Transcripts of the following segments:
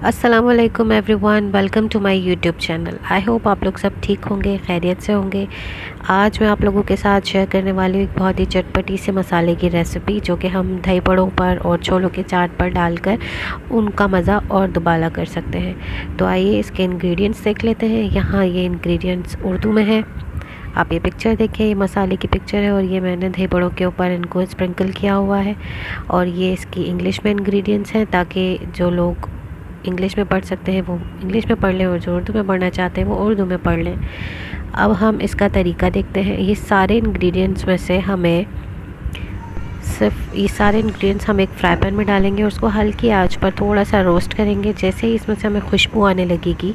अस्सलामुअलैकुम everyone, welcome to my YouTube channel. I hope आप लोग सब ठीक होंगे, खैरियत से होंगे। आज मैं आप लोगों के साथ शेयर करने वाली हूँ एक बहुत ही चटपटी से मसाले की रेसिपी, जो कि हम दही बड़ों पर और छोलों के चाट पर डालकर उनका मज़ा और दुबाला कर सकते हैं। तो आइए इसके इंग्रेडिएंट्स देख लेते हैं। यहाँ ये इंग्रेडिएंट्स उर्दू में है। आप ये पिक्चर देखिए, ये मसाले की पिक्चर है और ये मैंने दही बड़ों के ऊपर इनको स्प्रिंकल किया हुआ है। और ये इसकी इंग्लिश में इंग्रेडिएंट्स हैं, ताकि जो लोग इंग्लिश में पढ़ सकते हैं वो इंग्लिश में पढ़ लें और जो उर्दू में पढ़ना चाहते हैं वो उर्दू में पढ़ लें। अब हम इसका तरीका देखते हैं। ये सारे इंग्रेडिएंट्स में से हमें सिर्फ ये सारे इंग्रेडिएंट्स हम एक फ्राई पैन में डालेंगे और उसको हल्की आंच पर थोड़ा सा रोस्ट करेंगे। जैसे ही इसमें से हमें खुशबू आने लगेगी,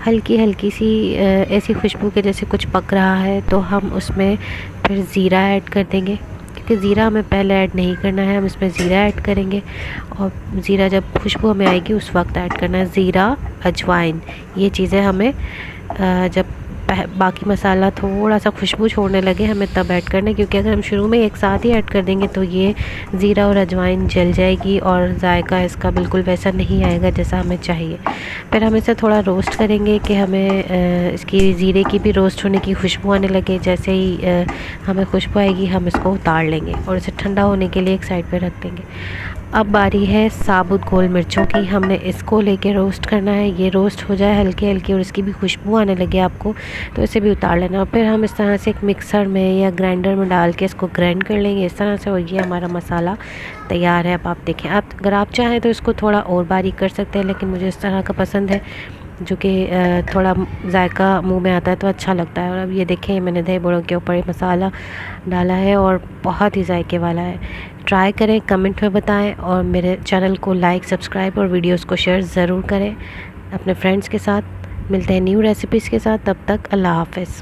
हल्की हल्की सी ऐसी खुशबू के जैसे कुछ पक रहा है, तो हम उसमें फिर ज़ीरा ऐड कर देंगे, क्योंकि ज़ीरा हमें पहले ऐड नहीं करना है, हम इसमें ज़ीरा ऐड करेंगे। और ज़ीरा जब खुशबू हमें आएगी उस वक्त ऐड करना है। ज़ीरा, अजवाइन, ये चीज़ें हमें जब बाकी मसाला थोड़ा सा खुशबू छोड़ने लगे हमें तब ऐड करना है, क्योंकि अगर हम शुरू में एक साथ ही ऐड कर देंगे तो ये ज़ीरा और अजवाइन जल जाएगी और जायका इसका बिल्कुल वैसा नहीं आएगा जैसा हमें चाहिए। फिर हम इसे थोड़ा रोस्ट करेंगे कि हमें इसकी ज़ीरे की भी रोस्ट होने की खुशबू आने लगे। जैसे ही हमें खुशबू आएगी हम इसको उतार लेंगे और इसे ठंडा होने के लिए एक साइड पर रख देंगे। अब बारी है साबुत गोल मिर्चों की। हमने इसको लेके रोस्ट करना है। ये रोस्ट हो जाए हल्की हल्की और इसकी भी खुशबू आने लगे आपको, तो इसे भी उतार लेना। और फिर हम इस तरह से एक मिक्सर में या ग्राइंडर में डाल के इसको ग्राइंड कर लेंगे इस तरह से, और ये हमारा मसाला तैयार है। अब आप देखें, आप अगर आप चाहें तो इसको थोड़ा और बारीक कर सकते हैं, लेकिन मुझे इस तरह का पसंद है जो कि थोड़ा जायका मुंह में आता है तो अच्छा लगता है। और अब ये देखें, मैंने दही बड़ों के ऊपर ये मसाला डाला है और बहुत ही जायके वाला है। ट्राई करें, कमेंट में बताएं और मेरे चैनल को लाइक, सब्सक्राइब और वीडियोस को शेयर ज़रूर करें अपने फ्रेंड्स के साथ। मिलते हैं न्यू रेसिपीज़ के साथ, तब तक अल्लाह हाफ़िज़।